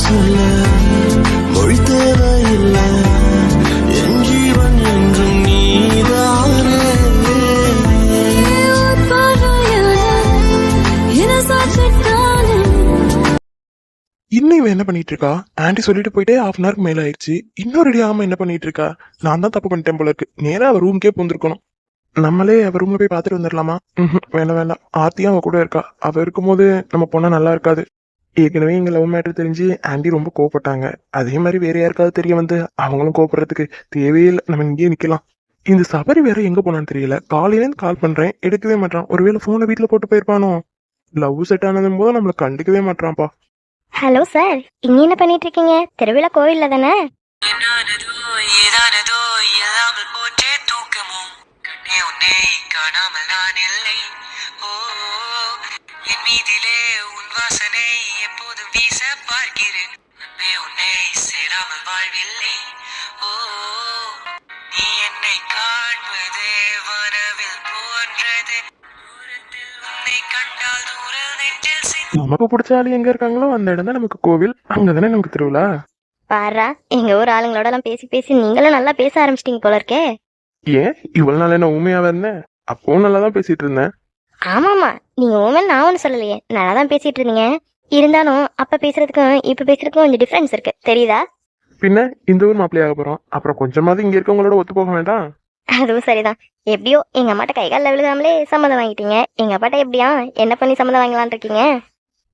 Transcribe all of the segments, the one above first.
சொல்ல மொழி தேவையில்லை, என் ஜீவன் என்றும் நீதானே. இன்னும் இவன் என்ன பண்ணிட்டு இருக்கா? ஆன்டி சொல்லிட்டு போயிட்டே ஹாஃப் அன் ஹவருக்கு மேல ஆயிடுச்சு. இன்னும் ரெடி ஆகாம என்ன பண்ணிட்டு இருக்கா? நான் தான் தப்பு பண்ணிட்டேன் போல இருக்கு. நேரா அவ ரூம்க்கே போந்திருக்கணும். நம்மளே அவ ரூம்ல போய் பாத்துட்டு வந்துடலாமா? வேண்டாம் வேண்டாம். ஆர்த்தியும் அவ கூட இருக்கா. அவ இருக்கும்போது நம்ம பொண்ணா நல்லா இருக்காது. ஏற்கனவே எங்க லவ் மேட்டர் தெரிஞ்சு ஆன்டி ரொம்ப கோவப்பட்டாங்க. அதே மாதிரி வேற யாருக்காவது தெரிய வந்து அவங்களும் கோவப்படுறதுக்கு தேவையில்லை. நம்ம இங்கேயே நிக்கலாம். இந்த சபரி வேற எங்க போனான்னு தெரியல. காலையிலேருந்து கால் பண்றேன், எடுக்கவே மாட்டான். ஒருவேளை போனை வீட்டுல போட்டு போயிருப்பானோ? லவ் செட் ஆனதும் போது நம்மள கண்டுக்கவே மாட்டான்ப்பா. ஹலோ சார், இங்க என்ன பண்ணிட்டு இருக்கீங்க? திருவிழா கோவில்ல தானே? நமக்கு பிடிச்ச ஆளு எங்க இருக்காங்களோ அந்த இடம் தான் நமக்கு கோவில். அங்கதானே நமக்கு திருவிழா. பாரா, எங்க ஊர் ஆளுங்களோட எல்லாம் பேசி பேசி நீங்களும் நல்லா பேச ஆரம்பிச்சிட்டீங்க போல இருக்கே. ஏன் இவ்வளவு நாள் என்ன உண்மையாவே இருந்தேன்? அப்பவும் நல்லா தான் பேசிட்டு இருந்தேன். ஆமாமா, நீங்க ஓமன் நான் ஒண்ணு சொல்லலையே, நல்லா தான் பேசிட்டு இருந்தீங்க. இருந்தாலும் அப்ப பேசுறதுக்கும் இப்ப பேசுறதுக்கும் கொஞ்சம் டிஃபரன்ஸ் இருக்கு, தெரியுதா? பின்ன இந்த ஊர் மாப்பிள்ளையாக போறோம், அப்புறம் கொஞ்சமாவது இங்க இருக்கவங்களோட ஒத்து போக வேண்டாம்? அதுவும் சரிதான். எப்படியோ எங்க அம்மாட்ட கைகால விழுகாமலே சம்மதம் வாங்கிட்டீங்க. எங்க அப்பாட்ட எப்படியா என்ன பண்ணி சம்மதம் வாங்கலான் இருக்கீங்க?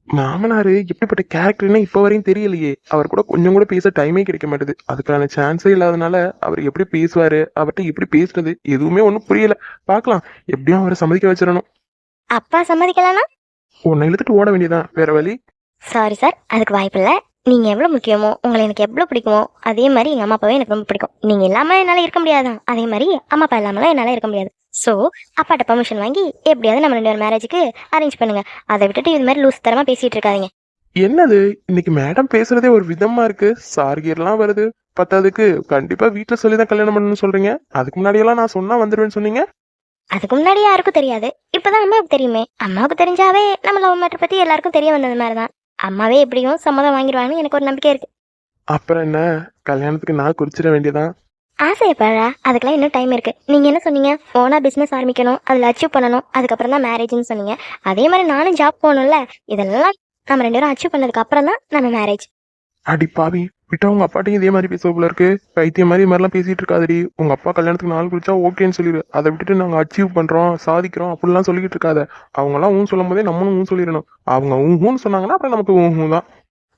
மாமனாரு எப்படிப்பட்ட கேரக்டர்னு இப்ப வரையும் தெரியலையே. அவர் கூட கொஞ்சம் கூட பேச டைமே கிடைக்க மாட்டேது. அதுக்கான சான்ஸே இல்லாதனால அவர் எப்படி பேசுவாரு, அவர்கிட்ட எப்படி பேசுறது எதுவுமே ஒன்றும் புரியல. பாக்கலாம், எப்படியும் அவரை சம்மதிக்க வச்சிடணும். அப்பா சம்மதிக்கலனா உன்னை இழுத்துட்டு ஓட வேண்டியதான், வேற வழி. சாரி சார், அதுக்கு வாய்ப்பு இல்லை. நீங்க எவ்வளவு முக்கியமோ, உங்களை எனக்கு எவ்வளவு பிடிக்குமோ அதே மாதிரி எங்க அம்மா அப்பாவே எனக்கு ரொம்ப பிடிக்கும். நீங்க இல்லாம என்னால இருக்க முடியாதான், அதே மாதிரி அம்மா அப்பா இல்லாமலாம் என்னால இருக்க முடியாது. சோ அப்பாட்ட பெர்மிஷன் வாங்கி எப்படியாவது நம்ம 2 பேரும் மேரேஜுக்கு அரேஞ்ச் பண்ணுங்க. அதை விட்டுட்டு இது மாதிரி லூஸ் தரமா பேசிட்டு இருக்காதீங்க. என்னது இன்னைக்கு மேடம் பேசுறதே ஒரு விதமா இருக்கு. சார்கியர்லாம் வருது. பத்தாதுக்கு கண்டிப்பா வீட்டுல சொல்லிதான் கல்யாணம் பண்ணணும்னு சொல்றீங்க. அதுக்கு முன்னாடியெல்லாம் நான் சொன்னா வந்துருவேன்னு சொன்னீங்க. அதுக்கு முன்னாடி யாருக்கும் தெரியாது, இப்பதான் அம்மாவுக்கு தெரியுமே. அம்மாவுக்கு தெரிஞ்சாவே நம்ம லவ் மேட்டர் பத்தி எல்லாருக்கும் தெரிய வந்தது மாதிரிதான். அம்மாவே எப்படியும் சம்மதம் வாங்கிடுவாங்கன்னு எனக்கு ஒரு நம்பிக்கை இருக்கு. அப்புறம் என்ன, கல்யாணத்துக்கு நான் குறிச்சிட வேண்டியதான். ஆசையப்பாடா, அதுக்கெல்லாம் இன்னும் டைம் இருக்கு. நீங்க என்ன சொன்னீங்க? ஓனா பிசினஸ் ஆரம்பிக்கணும், அதுல அச்சீவ் பண்ணணும், அதுக்கப்புறம் தான் மேரேஜ்னு சொன்னீங்க. அதே மாதிரி நானும் ஜாப் போகணும்ல. இதெல்லாம் நம்ம 2 பேரும் அச்சீவ் பண்ணதுக்கு அப்புறம் தான் நம்ம மேரேஜ். அடி பாவி, விட்டா உங்க அப்பாட்டையும் இதே மாதிரி பேச போல இருக்கு. பைத்தியம் மாதிரி இது மாதிரிலாம் பேசிட்டு இருக்காதடி. உங்க அப்பா கல்யாணத்துக்கு நாள் குறிச்சா ஓகேன்னு சொல்லிடு. அதை விட்டுட்டு நாங்க அச்சீவ் பண்றோம் சாதிக்கிறோம் அப்படிலாம் சொல்லிக்கிட்டு இருக்காத. அவங்க எல்லாம் ஊன்னு சொல்லும் போதே நம்மளும் ஊன்னு சொல்லிடணும். அவங்க ஊன்னு சொன்னாங்கன்னா அப்புறம் நமக்கு ஊஹூ தான்.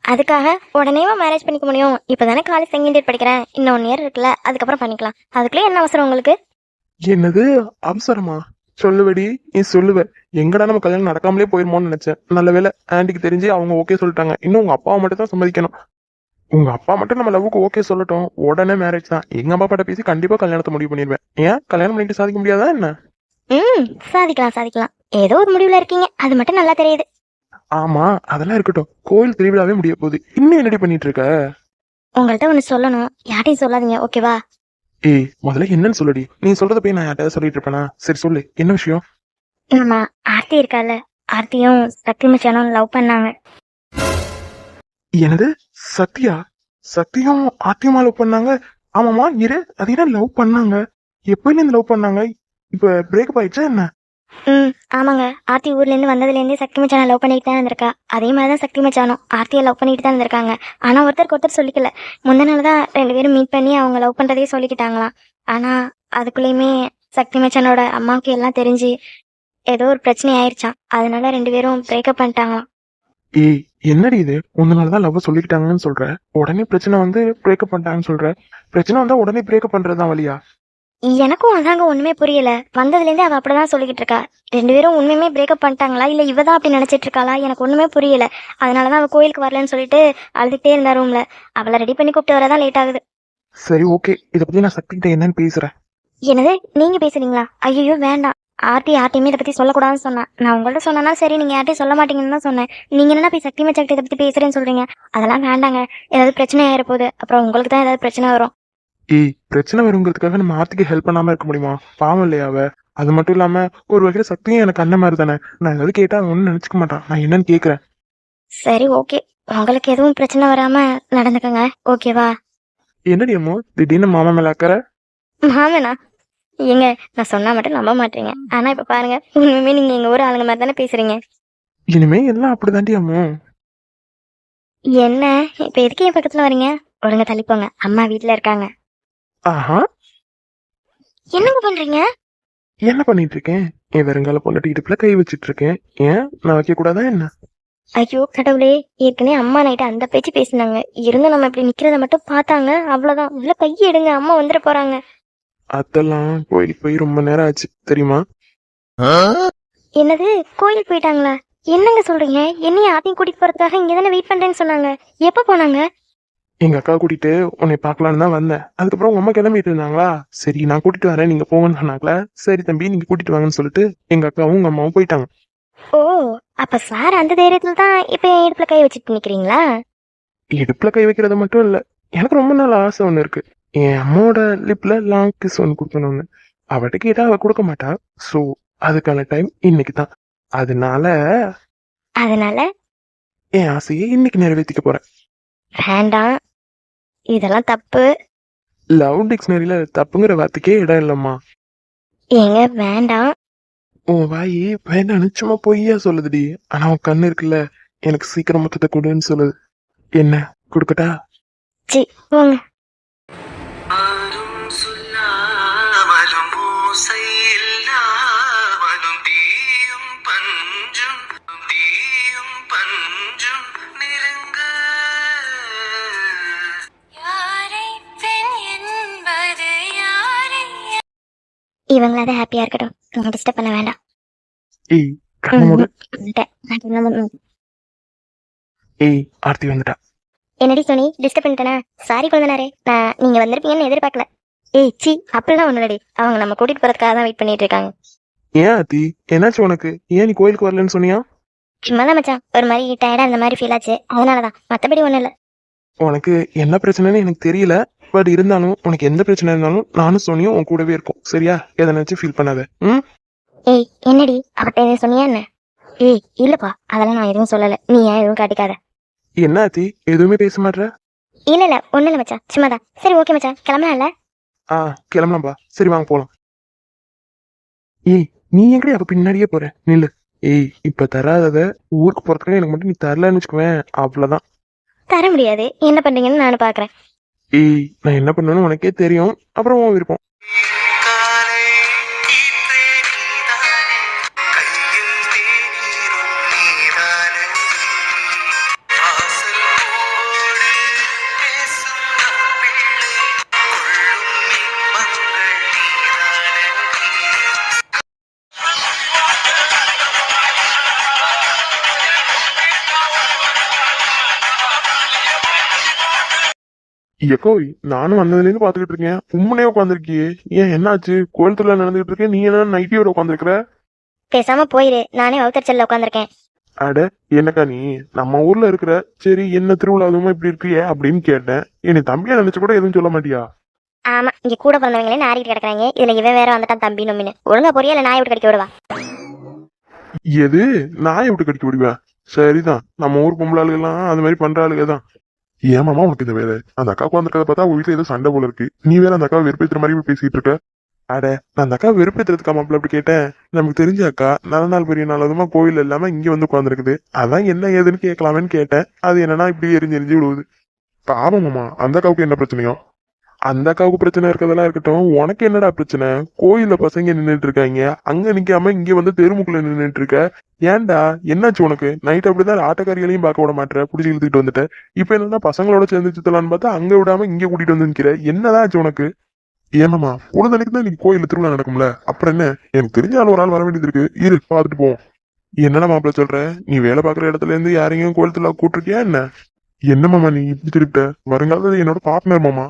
அதுக்காக உடனேவா மேரேஜ் பண்ணிக்க முடியும்? இப்பதானே காலேஜ் செகண்ட் இயர் படிக்கிறேன், இன்னும் 1 இயர் இருக்குல்ல, அதுக்கப்புறம் பண்ணிக்கலாம். அதுக்குள்ளே என்ன அவசரம் உங்களுக்கு? என்னது அவசரமா? சொல்லுவடி, நீ சொல்லுவ. எங்கடா நம்ம கல்யாணம் நடக்காமலே போயிருமோன்னு நினைச்சேன். நல்ல வேலை ஆன்டிக்கு தெரிஞ்சு அவங்க ஓகே சொல்லிட்டாங்க. இன்னும் உங்க அப்பாவை மட்டும் தான் சம்மதிக்கணும். உங்க அப்பா மட்டும் நம்ம லவ்வுக்கு ஓகே சொல்லட்டும், உடனே மேரேஜ் தான். எங்க அப்பா கிட்ட பேசி கண்டிப்பா கல்யாணத்தை முடிவு பண்ணிடுவேன். ஏன் கல்யாணம் பண்ணிட்டு சாதிக்க முடியாதா என்ன? சாதிக்கலாம் சாதிக்கலாம். ஏதோ ஒரு முடிவுல இருக்கீங்க, அது மட்டும் நல்லா தெரியுது. ஆமா, அதெல்லாம் இருக்கட்டும். கோயில் திருவிழாவே முடிய போகுது. இன்னும் என்னடி பண்ணிட்டு இருக்க? உங்கள்கிட்ட ஒண்ணு சொல்லணும், யார்ட்டையும் சொல்லாதீங்க, ஓகேவா? ஏய், முதல்ல என்னன்னு சொல்லடி. நீ சொல்றத போய் நான் யார்ட்டாவது சொல்லிட்டு இருப்பேனா? சரி சொல்லு, என்ன விஷயம்? நம்ம ஆர்த்தி இருக்கால, ஆர்த்தியும் சக்தி மச்சானும் லவ் பண்ணாங்க. என்னது? சத்யா? சத்தியம் ஆத்தியமா லவ் பண்ணாங்க? ஆமாமா, இரு, அது என்ன லவ் பண்ணாங்க? எப்பயில இருந்து லவ் பண்ணாங்க? இப்ப பிரேக்கப் ஆயிடுச்சா என்ன? ஆமாங்க. ஆர்த்தி ஊர்ல இருந்து வந்ததுல இருந்தே சக்தி மச்சானை லவ் பண்ணிட்டு தான் இருந்திருக்கா. அதே மாதிரிதான் சக்தி மச்சானும் ஆர்த்தியை லவ் பண்ணிட்டு தான் இருந்திருக்காங்க. ஆனா ஒருத்தருக்கு ஒருத்தர் சொல்லிக்கல. முந்தின நாள்தான் 2 பேரும் மீட் பண்ணி அவங்க லவ் பண்றதே சொல்லிக்கிட்டாங்களாம். ஆனா அதுக்குள்ளயுமே சக்தி மச்சானோட அம்மாவுக்கு எல்லாம் தெரிஞ்சு ஏதோ ஒரு பிரச்சனை ஆயிருச்சான். அதனால 2 பேரும் பிரேக்கப் பண்ணிட்டாங்களாம். ஏய், என்னடி இது? முன்னாலதான் லவ் சொல்லிக்கிட்டாங்கன்னு சொல்ற, உடனே பிரச்சனை வந்து பிரேக்கப் பண்ணிட்டாங்கன்னு சொல்ற. பிரச்சனை வந்தா உடனே பிரேக்கப் பண்றதுதான் வழியா? எனக்கும் அதாங்க ஒண்ணுமே புரியல. வந்ததுல இருந்தே அவ அப்படிதான் சொல்லிக்கிட்டு இருக்கா. 2 பேரும் உண்மையுமே பிரேக்கப் பண்ணிட்டாங்களா இல்ல இவதான் அப்படி நினைச்சிட்டு இருக்காளா எனக்கு ஒண்ணுமே புரியல. அதனாலதான் அவ கோயிலுக்கு வரலன்னு சொல்லிட்டு அழுதுகிட்டே இருந்தா ரூம்ல. அவளை ரெடி பண்ணி கூப்பிட்டு வரதான் லேட் ஆகுது. சரி ஓகே, இத பத்தி நான் சக்தி கிட்ட என்னன்னு பேசுறேன். என்னது, நீங்க பேசுறீங்களா? ஐயோ வேண்டாம். யார்ட்டையுமே இதை பத்தி சொல்லக்கூடாதுன்னு சொன்னேன். நான் உங்கள்ட்ட சொன்னா சரி, நீங்க யார்ட்டையும் சொல்ல மாட்டீங்கன்னு தான் சொன்னேன். நீங்க என்ன போய் சக்தி மச்சாக்கிட்ட இதை பத்தி பேசுறேன்னு சொல்றீங்க? அதெல்லாம் வேண்டாங்க. ஏதாவது பிரச்சனை ஆயிர போகுது, அப்புறம் உங்களுக்கு தான் ஏதாவது பிரச்சனை வரும். ஏய், பிரச்சனை வருங்கிறதுக்காக நம்ம ஆர்த்திக்கு ஹெல்ப் பண்ணாம இருக்க முடியுமா? பாவம் இல்லையா அவ? அது மட்டும் இல்லாம ஒரு வகையில சக்தியும் எனக்கு அண்ணன் மாதிரி தானே. நான் ஏதாவது கேட்டா அவன் ஒன்னும் நினைச்சுக்க மாட்டான். நான் என்னன்னு கேக்குறேன். சரி ஓகே, உங்களுக்கு எதுவும் பிரச்சனை வராம நடந்துக்கங்க, ஓகேவா? என்னடி அம்மோ திடீர்னு மாமா மேல அக்கறை? மாமனா? ஏங்க, நான் சொன்னா மட்டும் நம்ப மாட்டீங்க. ஆனா இப்ப பாருங்க, உண்மையுமே நீங்க எங்க ஊர் ஆளுங்க மாதிரி தானே பேசுறீங்க. இனிமே எல்லாம் அப்படிதாண்டி அம்மோ. என்ன இப்ப எதுக்கு என் பக்கத்துல வரீங்க? ஒழுங்கா தள்ளி போங்க, அம்மா வீட்ல இருக்காங்க. ஆஹா, என்னங்க பண்றீங்க? என்ன பண்ணிட்டு இருக்கேன்? என் வெறுங்கால பொண்டாட்டி இடுப்புல கை வச்சிட்டு இருக்கேன். ஏன் நான் வைக்க கூடாதா என்ன? ஐயோ கடவுளே, ஏற்கனவே அம்மா நைட்டு அந்த பேச்சு பேசினாங்க. இருந்து நம்ம இப்படி நிக்கிறத மட்டும் பார்த்தாங்க, அவ்வளவுதான். உள்ள கையை எடுங்க, அம்மா வந்துட போறாங்க. அதெல்லாம் கோயிலுக்கு போய் ரொம்ப நேரம் ஆச்சு தெரியுமா? என்னது, கோயில் போயிட்டாங்களா? என்னங்க சொல்றீங்க? என்னைய ஆத்தையும் கூட்டிட்டு போறதுக்காக இங்க தானே வெயிட் பண்றேன்னு சொன்னாங்க. எப்ப போனாங்க? எங்க அக்கா கூட்டிட்டு உன்னை பார்க்கலான்னு தான் வந்தேன். அதுக்கப்புறம் உங்க அம்மா கிளம்பிட்டு இருந்தாங்களா, சரி நான் கூட்டிட்டு வரேன் நீங்க போங்கன்னு சொன்னாங்களா, சரி தம்பி நீங்க கூட்டிட்டு வாங்கன்னு சொல்லிட்டு எங்க அக்காவும் உங்க அம்மாவும் போயிட்டாங்க. ஓ, அப்ப சார் அந்த தைரியத்துல தான் இப்ப என் இடுப்புல கை வச்சுட்டு நிக்கிறீங்களா? இடுப்புல கை வைக்கிறது மட்டும் இல்ல, எனக்கு ரொம்ப நாள் ஆசை ஒண்ணு இருக்கு. என் அம்மாவோட லிப்ல லாங் கிஸ் ஒன்று கொடுக்கணும்னு. அவட்ட கேட்டா அவ கொடுக்க மாட்டா. சோ அதுக்கான டைம் இன்னைக்கு தான். அதனால அதனால என் ஆசையை இன்னைக்கு நிறைவேற்றிக்க போறேன். வேண்டாம், இதெல்லாம் தப்பு. லவ் டிக்ஷனரியில தப்புங்கிற வார்த்தைக்கே இடம் இல்லம்மா. ஏங்க வேண்டாம். உன் வாயி வேண்டாம்னு சும்மா பொய்யா சொல்லுதுடி. ஆனா உன் கண்ணு இருக்குல்ல, எனக்கு சீக்கிரம் மொத்தத்தை கொடுன்னு சொல்லுது. என்ன கொடுக்கட்டா? சி போங்க. ஆரும் சொல்லாமலும் ஓசையில்லாமலும் தீயும் பஞ்சும் நெருங்க யாரை பெண் என்பது யாரை இவங்களாவது ஹாப்பியா இருக்கட்டும், நீங்க டிஸ்டர்ப் பண்ண வேண்டாம். ஏய் கண்ணு மூடு. வந்துட்டேன். நான் கிளம்பணும். ஏய் ஆர்த்தி வந்துட்டா. என்னடி சோனி, டிஸ்டர்ப் பண்ணிட்டேனா? சாரி குழந்தனாரே, நான் நீங்க வந்திருப்பீங்கன்னு எதிர்பார்க்கல. ஏய் சி, அப்படிலாம் ஒண்ணு இல்லடி. அவங்க நம்ம கூட்டிட்டு போறதுக்காக தான் வெயிட் பண்ணிட்டு இருக்காங்க. ஏன் ஆர்த்தி என்னாச்சு உனக்கு? ஏன் நீ கோயிலுக்கு வரலன்னு சொன்னியா? சும்மாதான் மச்சான், ஒரு மாதிரி டயர்டா அந்த மாதிரி ஃபீல் ஆச்சு, அதனாலதான். மத்தபடி ஒண்ணும் இல்ல. உனக்கு என்ன பிரச்சனைன்னு எனக்கு தெரியல. பட் இருந்தாலும் உனக்கு எந்த பிரச்சனை இருந்தாலும் நானும் சோனியும் உன் கூடவே இருக்கும். சரியா? எதை நினைச்சு ஃபீல் பண்ணாத. ம். ஏய் என்னடி, அவட்ட எதுவும் சொன்னியா என்ன? ஏய் இல்லப்பா, அதெல்லாம் நான் எதுவும் சொல்லல, நீ ஏன் எதுவும் காட்டிக்காத. என்ன ஆர்த்தி எதுவுமே பேச மாட்ற? இல்ல ஒண்ணும் இல்ல மச்சான், சும்மாதான். சரி ஓகே மச்சான், கிளம்பலாம்ல? ஆ கிளம்பலாம்பா. சரி வாங்க போலாம். ஏய் நீ எங்கடி அவ பின்னாடியே போற? நில்லு. ஏய் இப்ப தராதத ஊருக்கு போறதுக்கு எனக்கு மட்டும் நீ தரலன்னு வச்சுக்குவேன், அவ்வளவுதான். தர முடியாது, என்ன பண்றீங்கன்னு நானும் பாக்குறேன். ஏய் நான் என்ன பண்ணுவேன்னு உனக்கே தெரியும். அப்புறம் உன் விருப்பம். காலை கீற்றே நீதானே கையில் தேநீரும் நீதானே வாசல் பூவோடு பேசும் நம் பிள்ளை கொள்ளும் இன்பங்கள் நீதானே எக்கோய் நானும் வந்ததுல இருந்து பாத்துக்கிட்டு இருக்கேன். உண்மையே உட்காந்துருக்கியே. ஏன் என்னாச்சு? கோயில் திருவிழா நடந்துகிட்டு இருக்கேன், நீ என்ன நைட்டியோட உட்காந்துருக்கிற? பேசாம போயிரு, நானே வவுத்தறிச்சல்ல உட்காந்துருக்கேன். அட என்னக்கா நீ நம்ம ஊர்ல இருக்கிற, சரி என்ன திருவிழா அதுவுமா இப்படி இருக்கியே அப்படின்னு கேட்டேன். என்னை தம்பியா நினைச்சு கூட எதுவும் சொல்ல மாட்டியா? ஆமா, இங்க கூட பிறந்தவங்களே நாரிட்டு கிடக்குறாங்க, இதுல இவன் வேற வந்துட்டான் தம்பி நொம்மின்னு. ஒழுங்கா பொரியா இல்ல நாயை விட்டு கடிக்க விடுவா. எது நாயை விட்டு கடிக்க விடுவேன்? சரிதான், நம்ம ஊர் பொம்பளை ஆளுகெல்லாம் அது மாதிரி பண்ற ஆளுங்க தான். ஏமாமா உனக்கு இந்த வேலை? அந்த அக்கா உட்காந்துருக்கத பார்த்தா உங்க வீட்டுல ஏதோ சண்டை போல இருக்கு. நீ வேற அந்த அக்காவை வெறுப்பேத்துற மாதிரி போய் பேசிட்டு இருக்க. அட நான் அந்த அக்கா வெறுப்பேத்துறதுக்கா மாப்பிள்ள அப்படி கேட்டேன்? நமக்கு தெரிஞ்ச அக்கா நல்ல நாள் பெரிய நாள் அதுமா கோயில் இல்லாம இங்க வந்து உட்காந்துருக்குது. அதான் என்ன ஏதுன்னு கேட்கலாமேன்னு கேட்டேன். அது என்னன்னா இப்படி எரிஞ்சு விடுவது. பாவமாமா அந்த அக்காவுக்கு என்ன பிரச்சனையோ? அந்த அக்காவுக்கு பிரச்சனை இருக்கிறதெல்லாம் இருக்கட்டும், உனக்கு என்னடா பிரச்சனை? கோயில்ல பசங்க நின்றுட்டு இருக்காங்க, அங்க நிக்காம இங்க வந்து தெருமுக்குள்ள நின்றுட்டு இருக்க. ஏன்டா என்னாச்சு உனக்கு? நைட் அப்படிதான் ஆட்டக்காரிகளையும் பார்க்க விட மாட்டேற, புடிச்சு இழுத்துட்டு வந்துட்ட. இப்ப என்னன்னா பசங்களோட சேர்ந்து சுத்தலான்னு பார்த்தா அங்க விடாம இங்க கூட்டிட்டு வந்து நிக்கிற. என்னதான் ஆச்சு உனக்கு? ஏமாமா பொழுதனைக்கு தான் இன்னைக்கு கோயில்ல திருவிழா நடக்கும்ல, அப்புறம் என்ன? எனக்கு தெரிஞ்ச ஆள் ஒரு ஆள் வர வேண்டியது இருக்கு, இரு பாத்துட்டு போவோம். என்னடா மாப்பிள்ள சொல்ற? நீ வேலை பாக்குற இடத்துல இருந்து யாரையும் கோயில் திருவிழா கூட்டிருக்கியா என்ன? என்ன மாமா நீ இப்படி திருப்பிட்ட? வருங்காலத்துல என்னோட பார்ட்னர் மாமா.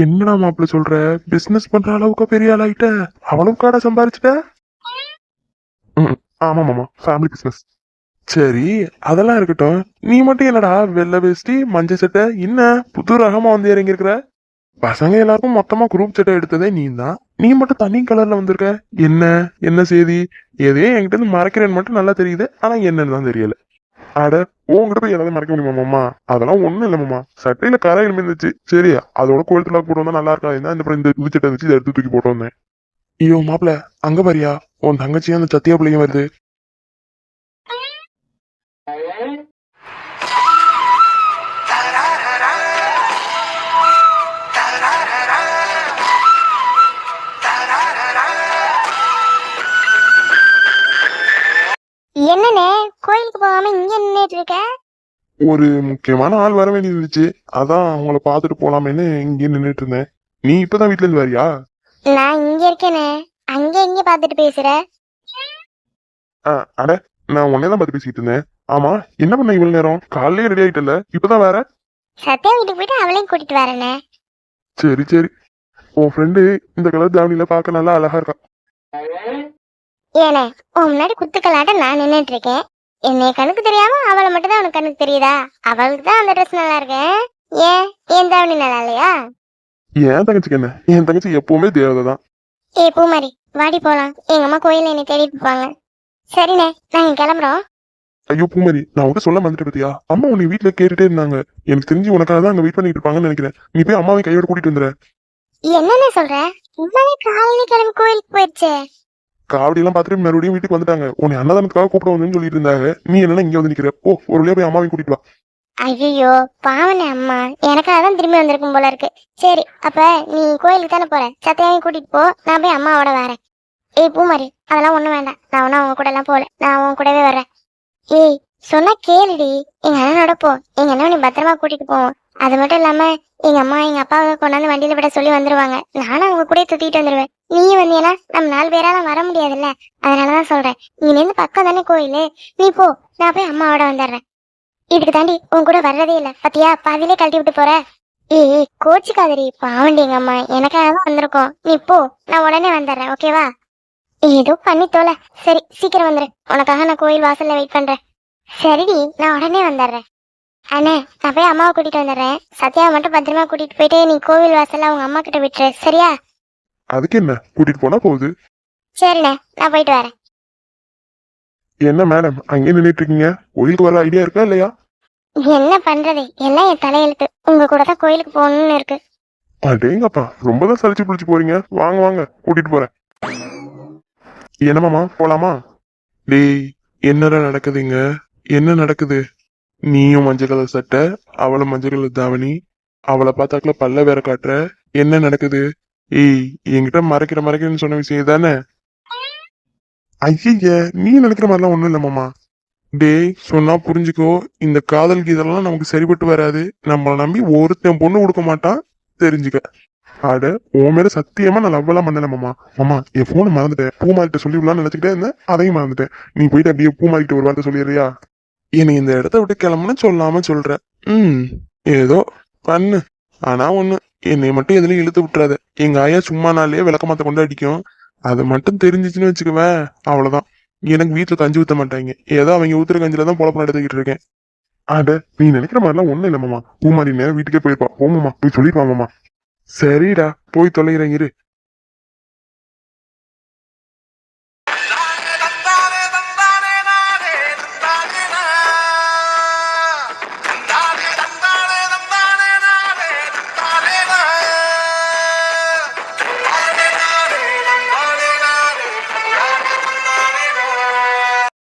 என்னடா மாப்பிள்ள சொல்ற? பிசினஸ் பண்ற அளவுக்கு பெரிய ஆளாயிட்ட? அவ்வளவுக்காடா சம்பாரிச்சுட்ட? ஆமா மாமா, ஃபேமிலி பிசினஸ். சரி அதெல்லாம் இருக்கட்டும், நீ மட்டும் என்னடா வெள்ளை வேஷ்டி மஞ்சள் சட்டை, என்ன புது ரகமா வந்து இறங்கி இருக்கிற? பசங்க எல்லாருக்கும் மொத்தமா குரூப் சட்டை எடுத்ததே நீ தான், நீ மட்டும் தனி கலர்ல வந்திருக்க. என்ன என்ன செய்தி? எதையோ என்கிட்ட இருந்து மறைக்கிறேன்னு மட்டும் நல்லா தெரியுது, ஆனா என்னன்னு தான் தெரியல. அட உங்ககிட்ட போய் ஏதாவது மறைக்க முடியுமா மாமா? அதெல்லாம் ஒண்ணும் இல்ல மாமா. சட்டையில கரை இருந்துச்சு, சரி அதோட கோயிலத்துல போட்டு வந்தா நல்லா இருக்காது, இந்த புதுச்சட்டை இருந்துச்சு, இதை எடுத்து தூக்கி போட்டு வந்தேன். ஐயோ மாப்பிள, அங்க பாரியா, உன் தங்கச்சியும் அந்த சத்தியா பிள்ளைங்க வருது. தரரரா, தரரரா, தரரரா. என்னண்ணே கோயிலுக்கு போகாம இங்க நின்றுட்டு இருக்க? ஒரு முக்கியமான ஆள் வர வேண்டியது இருந்துச்சு, அதான் அவங்கள பாத்துட்டு போலாமேன்னு இங்கே நின்னுட்டு இருந்தேன். நீ இப்பதான் வீட்டுல இருந்து வரியா? நான் இங்க இருக்கேனே, அங்க எங்க பாத்துட்டு பேசுற? அட, நான் உன்னையதான் பார்த்து பேசிட்டு இருந்தேன். ஆமா, என்ன பண்ண இவ்வளவு நேரம்? காலையிலே ரெடி ஆயிட்டல, இப்பதான் வேற? சத்யா வீட்டுக்கு போயிட்டு அவளையும் கூட்டிட்டு வரேனே. சரி சரி. உன் ஃப்ரெண்டு இந்த கலர் தாவணியில பார்க்க நல்லா அழகா இருக்கா. ஏனே, உன் முன்னாடி குத்துக்கலாட்ட நான் நின்னுட்டு இருக்கேன். என்னைய கணக்கு தெரியாம அவளை மட்டும் தான் உனக்கு கணக்கு தெரியுதா? அவளுக்கு தான் அந்த ட்ரெஸ் நல்லா இருக்கு. ஏன் என் தாவணி நல்லா இல்லையா? என் தங்கச்சிக்கு என்ன? என் தங்கச்சி எப்பவுமே தேவதை தான். ஏய் பூமாரி, வாடி போலாம். எங்க அம்மா கோயில்ல என்னை தேடிட்டு இருப்பாங்க. சரிண்ணே, நாங்க கிளம்புறோம். ஐயோ பூமாரி, நான் உன்கிட்ட சொல்ல வந்துட்டு பத்தியா, அம்மா உன்னை வீட்டுல கேட்டுட்டே இருந்தாங்க. எனக்கு தெரிஞ்சு உனக்காக தான் அங்க வெயிட் பண்ணிட்டு இருப்பாங்கன்னு நினைக்கிறேன். நீ போய் அம்மாவை கையோட கூட்டிட்டு வந்துற. என்னென்ன சொல்ற? உண்மையே காலையில கிளம்பி கோயிலுக்கு போயிடுச்சு. காவடி எல்லாம் பார்த்துட்டு மறுபடியும் வீட்டுக்கு வந்துட்டாங்க. உன்னை அன்னதானத்துக்காக கூப்பிட வந்து சொல்லிட்டு இருந்தாங்க. நீ என்னன்னா இங்க வந்து நிக்கிற? ஓ, ஒரு வழியா போய் அம்மாவை கூட்டிட்டு வா. ஐயோ பாவனே அம்மா, எனக்காக தான் திரும்பி வந்திருக்கும் போல இருக்கு. சரி, அப்ப நீ கோயிலுக்கு தானே போற, சத்தையாவையும் கூட்டிட்டு போ, நான் போய் அம்மாவோட வரேன். ஏய் பூமாரி, அதெல்லாம் ஒண்ணும் வேண்டாம், நான் ஒன்னும் அவங்க கூட எல்லாம் போல, நான் அவங்க கூடவே வர்றேன். ஏய் சொன்னா கேளுடி, எங்க அண்ணனோட போ, எங்க அண்ணன் நீ பத்திரமா கூட்டிட்டு போவோம். அது மட்டும் இல்லாம எங்க அம்மா எங்க அப்பாவை கொண்டாந்து வண்டியில விட சொல்லி வந்துருவாங்க. நானும் அவங்க கூட சுத்திட்டு வந்துருவேன். நீயும் வந்தீங்கன்னா நம்ம 4 பேரால வர முடியாதுல்ல, அதனாலதான் சொல்றேன். நீ இருந்து பக்கம் தானே கோயிலு, நீ போ, நான் போய் அம்மாவோட வந்துடுறேன். இதுக்கு தாண்டி உன் கூட வர்றதே இல்ல பத்தியா, பாதியிலே கழட்டி விட்டு போற. ஏய் கோச்சுக்காதடி, பாவண்டி எங்க அம்மா, எனக்காக தான் வந்திருக்கோம். நீ போ, நான் உடனே வந்துடுறேன், ஓகேவா? ஏதோ பண்ணி தோல. சரி சீக்கிரம் வந்துரு, உனக்காக நான் கோயில் வாசல்ல வெயிட் பண்றேன். சரிடி, நான் உடனே வந்துடுறேன். அண்ணே, நான் போய் அம்மாவை கூட்டிட்டு வந்துடுறேன். சத்யாவை மட்டும் பத்திரமா கூட்டிட்டு போயிட்டு நீ கோவில் வாசல்ல அவங்க அம்மா கிட்ட விட்டுரு, சரியா? அதுக்கு என்ன, கூட்டிட்டு போனா போகுது. சரிண்ணே, நான் போயிட்டு வரேன். என்ன மேடம் அங்கே நின்றுட்டு இருக்கீங்க? கோயிலுக்கு வர ஐடியா இருக்கா இல்லையா? என்ன பண்றது, எல்லாம் என் தலையெழுத்து. உங்க கூட தான் கோயிலுக்கு போகணும்னு இருக்கு. அடேங்கப்பா, ரொம்பதான் சலிச்சு பிடிச்சு போறீங்க. வாங்க வாங்க, கூட்டிட்டு போறேன். என்னமாமா, போலாமா? டேய், என்னடா நடக்குதுங்க? என்ன நடக்குது? நீயும் மஞ்சள் கலர் சட்டை, அவளும் மஞ்சள் கலர் தாவணி, அவளை பார்த்தாக்கல பல்ல வேற காட்டுற. என்ன நடக்குது? ஏய், என்கிட்ட மறைக்கிறேன்னு சொன்ன விஷயம் தானே? ஐய, நீ நினைக்கிற மாதிரிலாம் ஒண்ணும் இல்ல மாமா. டேய், சொன்னா புரிஞ்சுக்கோ, இந்த காதல் கீதெல்லாம் நமக்கு சரிப்பட்டு வராது. நம்மள நம்பி ஒருத்தன் பொண்ணு கொடுக்க மாட்டான், தெரிஞ்சுக்க. அட, உன் மேல சத்தியமா நான் லவ் எல்லாம் பண்ணல மாமா. மாமா, என் போனை மறந்துட்டேன். பூமாரிட்ட சொல்லி விடலாம்னு நினைச்சுக்கிட்டே இருந்தேன், அதையும் மறந்துட்டேன். நீ போயிட்டு அப்படியே பூமாரிட்ட ஒரு வார்த்தை சொல்லிடுறியா? என்னை இந்த இடத்த விட்டு கிளம்புன்னு சொல்லாம சொல்ற. ஏதோ பண்ணு. ஆனா ஒண்ணு, என்னை மட்டும் எதுலயும் இழுத்து விட்டுறாத. எங்க ஆயா சும்மா நாளே விளக்கமாத்த கொண்டு அடிக்கும். அது மட்டும் தெரிஞ்சிச்சுன்னு வச்சுக்குவேன், அவ்வளவுதான். எனக்கு வீட்டுல கஞ்சி ஊத்த மாட்டாங்க. ஏதோ அவங்க ஊத்துற கஞ்சில தான் பொழப்பு நடத்திக்கிட்டு இருக்கேன். அட, நீ நினைக்கிற மாதிரிலாம் ஒண்ணும் இல்ல மாமா. பூமாரி நேரம் வீட்டுக்கே போயிருப்பா. போமாமா, போய் சொல்லிட்டு வாமாமா. சரிடா, போய் தொலைகிறேன் இரு.